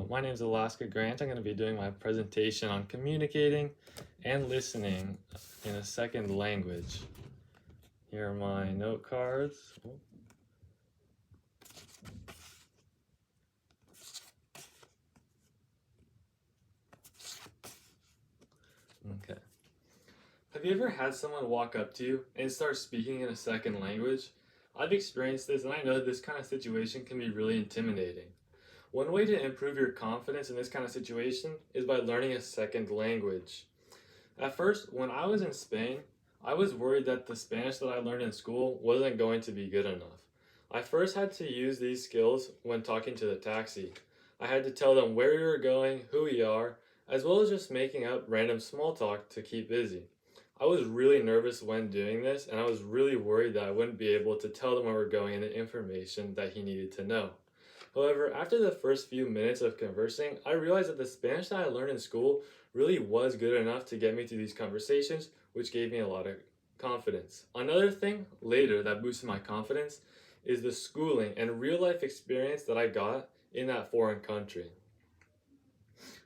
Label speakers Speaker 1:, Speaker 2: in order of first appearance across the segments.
Speaker 1: My name is Alaska Grant. I'm going to be doing my presentation on communicating and listening in a second language. Here are my note cards. Okay. Have you ever had someone walk up to you and start speaking in a second language? I've experienced this, and I know this kind of situation can be really intimidating. One way to improve your confidence in this kind of situation is by learning a second language. At first, when I was in Spain, I was worried that the Spanish that I learned in school wasn't going to be good enough. I first had to use these skills when talking to the taxi. I had to tell them where we were going, who we are, as well as just making up random small talk to keep busy. I was really nervous when doing this, and I was really worried that I wouldn't be able to tell them where we're going and the information that he needed to know. However, after the first few minutes of conversing, I realized that the Spanish that I learned in school really was good enough to get me through these conversations, which gave me a lot of confidence. Another thing later that boosted my confidence is the schooling and real life experience that I got in that foreign country.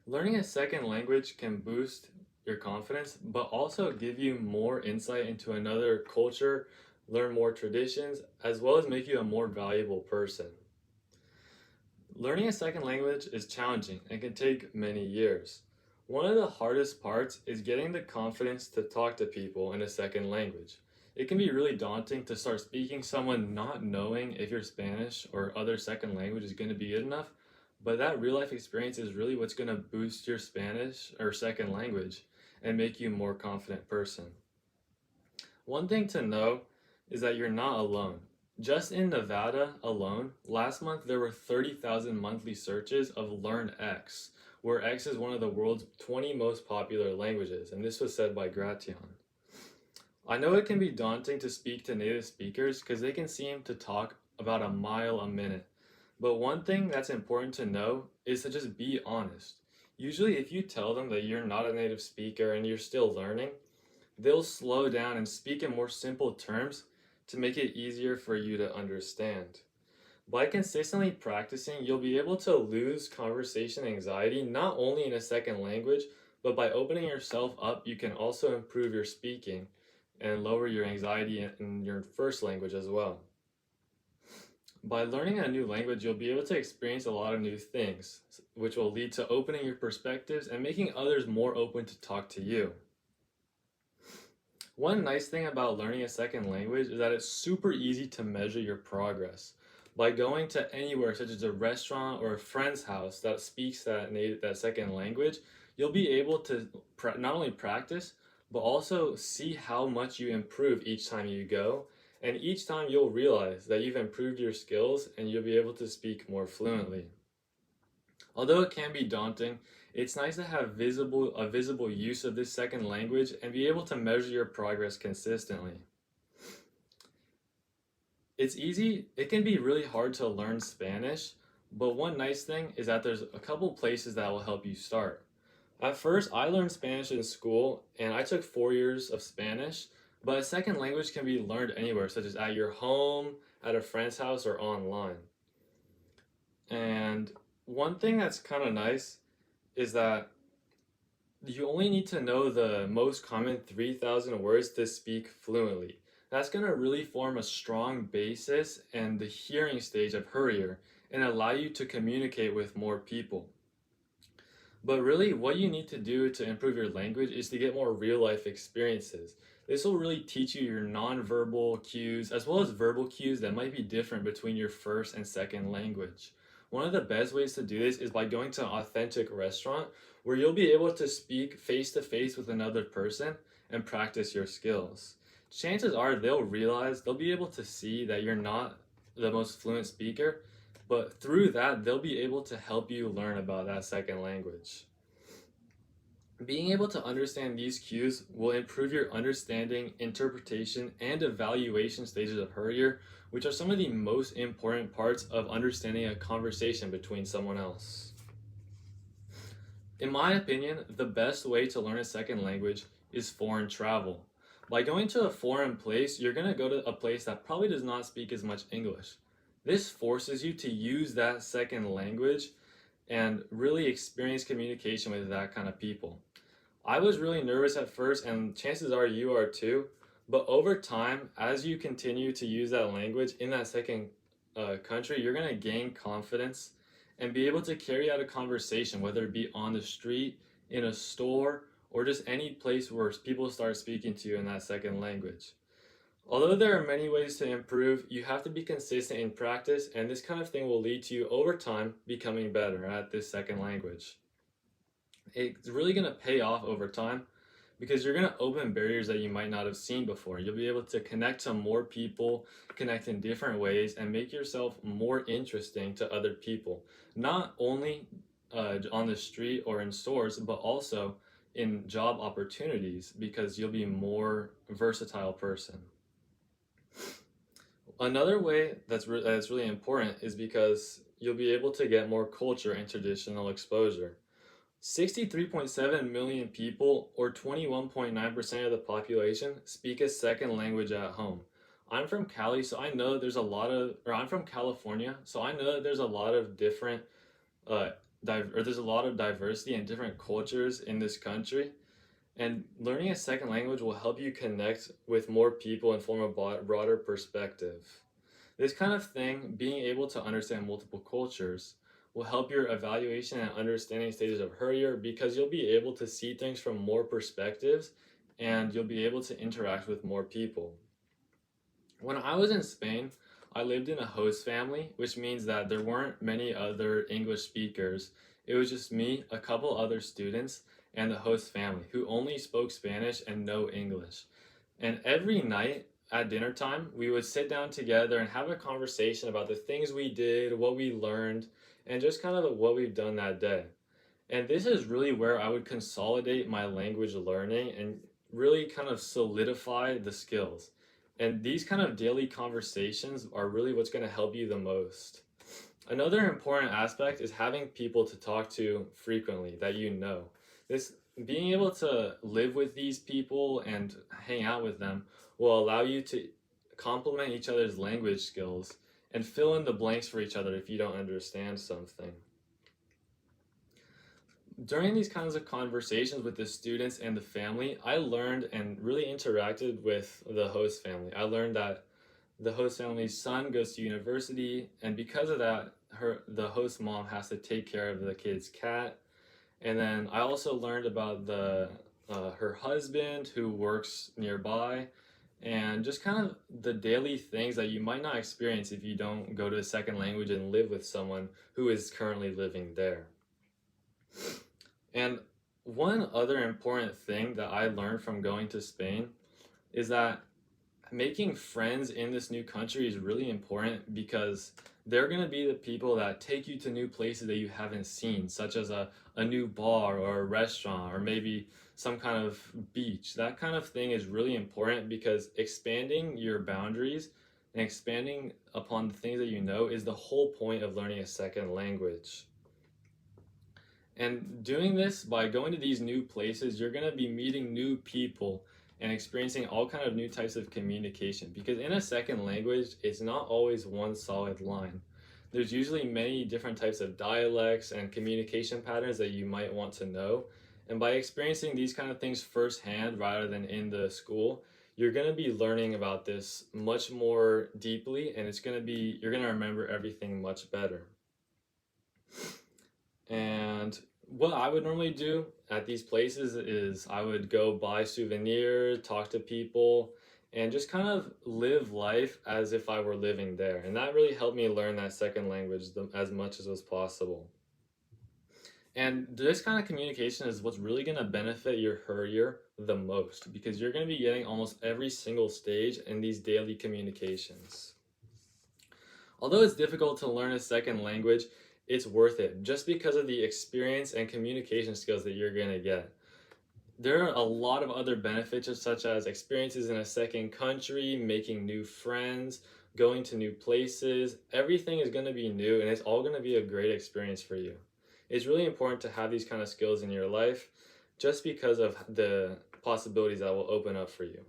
Speaker 1: Learning a second language can boost your confidence, but also give you more insight into another culture, learn more traditions, as well as make you a more valuable person. Learning a second language is challenging and can take many years. One of the hardest parts is getting the confidence to talk to people in a second language. It can be really daunting to start speaking someone not knowing if your Spanish or other second language is going to be good enough, but that real life experience is really what's going to boost your Spanish or second language and make you a more confident person. One thing to know is that you're not alone. Just in Nevada alone, last month there were 30,000 monthly searches of LearnX, where X is one of the world's 20 most popular languages, and this was said by Gration. I know it can be daunting to speak to native speakers because they can seem to talk about a mile a minute, but one thing that's important to know is to just be honest. Usually if you tell them that you're not a native speaker and you're still learning, they'll slow down and speak in more simple terms to make it easier for you to understand. By consistently practicing, you'll be able to lose conversation anxiety not only in a second language, but by opening yourself up, you can also improve your speaking and lower your anxiety in your first language as well. By learning a new language, you'll be able to experience a lot of new things, which will lead to opening your perspectives and making others more open to talk to you. One nice thing about learning a second language is that it's super easy to measure your progress. By going to anywhere such as a restaurant or a friend's house that speaks that second language, you'll be able to not only practice, but also see how much you improve each time you go. And each time you'll realize that you've improved your skills and you'll be able to speak more fluently. Although it can be daunting, it's nice to have a visible use of this second language and be able to measure your progress consistently. It can be really hard to learn Spanish, but one nice thing is that there's a couple places that will help you start. At first, I learned Spanish in school and I took 4 years of Spanish, but a second language can be learned anywhere, such as at your home, at a friend's house, or online. And one thing that's kind of nice is that you only need to know the most common 3,000 words to speak fluently. That's going to really form a strong basis and the hearing stage of Hurrier and allow you to communicate with more people. But really, what you need to do to improve your language is to get more real-life experiences. This will really teach you your non-verbal cues as well as verbal cues that might be different between your first and second language. One of the best ways to do this is by going to an authentic restaurant where you'll be able to speak face-to-face with another person and practice your skills. Chances are they'll be able to see that you're not the most fluent speaker, but through that, they'll be able to help you learn about that second language. Being able to understand these cues will improve your understanding, interpretation, and evaluation stages of Hurrier, which are some of the most important parts of understanding a conversation between someone else. In my opinion, the best way to learn a second language is foreign travel. By going to a foreign place, you're going to go to a place that probably does not speak as much English. This forces you to use that second language and really experience communication with that kind of people. I was really nervous at first, and chances are you are too. But over time, as you continue to use that language in that second country, you're going to gain confidence and be able to carry out a conversation, whether it be on the street, in a store, or just any place where people start speaking to you in that second language. Although there are many ways to improve, you have to be consistent in practice, and this kind of thing will lead to you over time becoming better at this second language. It's really going to pay off over time because you're going to open barriers that you might not have seen before. You'll be able to connect to more people, connect in different ways, and make yourself more interesting to other people. Not only on the street or in stores, but also in job opportunities because you'll be a more versatile person. Another way that's really important is because you'll be able to get more culture and traditional exposure. 63.7 million people, or 21.9% of the population, speak a second language at home. I'm from Cali, so I know there's a lot of, or I'm from California, so I know that there's a lot of different, there's a lot of diversity and different cultures in this country. And learning a second language will help you connect with more people and form a broader perspective. This kind of thing, being able to understand multiple cultures, will help your evaluation and understanding stages of earlier because you'll be able to see things from more perspectives and you'll be able to interact with more people. When I was in Spain, I lived in a host family, which means that there weren't many other English speakers. It was just me, a couple other students, and the host family who only spoke Spanish and no English. And every night at dinner time, we would sit down together and have a conversation about the things we did, what we learned, and just kind of what we've done that day. And this is really where I would consolidate my language learning and really kind of solidify the skills. And these kind of daily conversations are really what's going to help you the most. Another important aspect is having people to talk to frequently that you know. This being able to live with these people and hang out with them will allow you to complement each other's language skills and fill in the blanks for each other if you don't understand something. During these kinds of conversations with the students and the family, I learned and really interacted with the host family. I learned that the host family's son goes to university, and because of that, the host mom has to take care of the kid's cat. And then I also learned about her husband who works nearby, and just kind of the daily things that you might not experience if you don't go to a second language and live with someone who is currently living there. And one other important thing that I learned from going to Spain is that making friends in this new country is really important because they're going to be the people that take you to new places that you haven't seen, such as a new bar or a restaurant or maybe some kind of beach. That kind of thing is really important because expanding your boundaries and expanding upon the things that you know is the whole point of learning a second language. And doing this by going to these new places, you're going to be meeting new people and experiencing all kind of new types of communication because in a second language, it's not always one solid line. There's usually many different types of dialects and communication patterns that you might want to know. And by experiencing these kind of things firsthand rather than in the school, you're going to be learning about this much more deeply and you're going to remember everything much better. And what I would normally do at these places is I would go buy souvenirs, talk to people, and just kind of live life as if I were living there. And that really helped me learn that second language as much as was possible. And this kind of communication is what's really going to benefit your career the most because you're going to be getting almost every single stage in these daily communications. Although it's difficult to learn a second language, it's worth it just because of the experience and communication skills that you're going to get. There are a lot of other benefits such as experiences in a second country, making new friends, going to new places. Everything is going to be new and it's all going to be a great experience for you. It's really important to have these kind of skills in your life just because of the possibilities that will open up for you.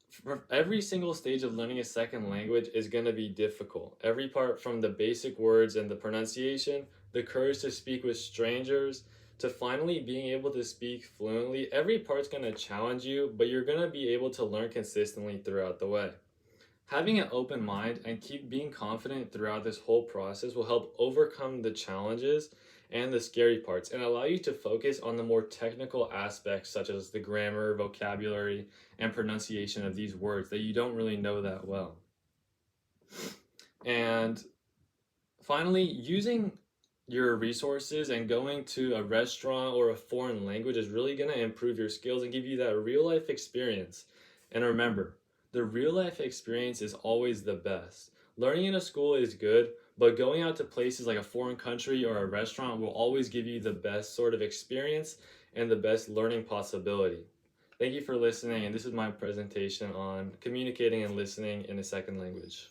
Speaker 1: For every single stage of learning a second language is going to be difficult. Every part from the basic words and the pronunciation, the courage to speak with strangers, to finally being able to speak fluently, every part's going to challenge you, but you're going to be able to learn consistently throughout the way. Having an open mind and keep being confident throughout this whole process will help overcome the challenges and the scary parts and allow you to focus on the more technical aspects such as the grammar, vocabulary, and pronunciation of these words that you don't really know that well. And finally, using your resources and going to a restaurant or a foreign language is really going to improve your skills and give you that real life experience. And remember, the real life experience is always the best. Learning in a school is good, but going out to places like a foreign country or a restaurant will always give you the best sort of experience and the best learning possibility. Thank you for listening, and this is my presentation on communicating and listening in a second language.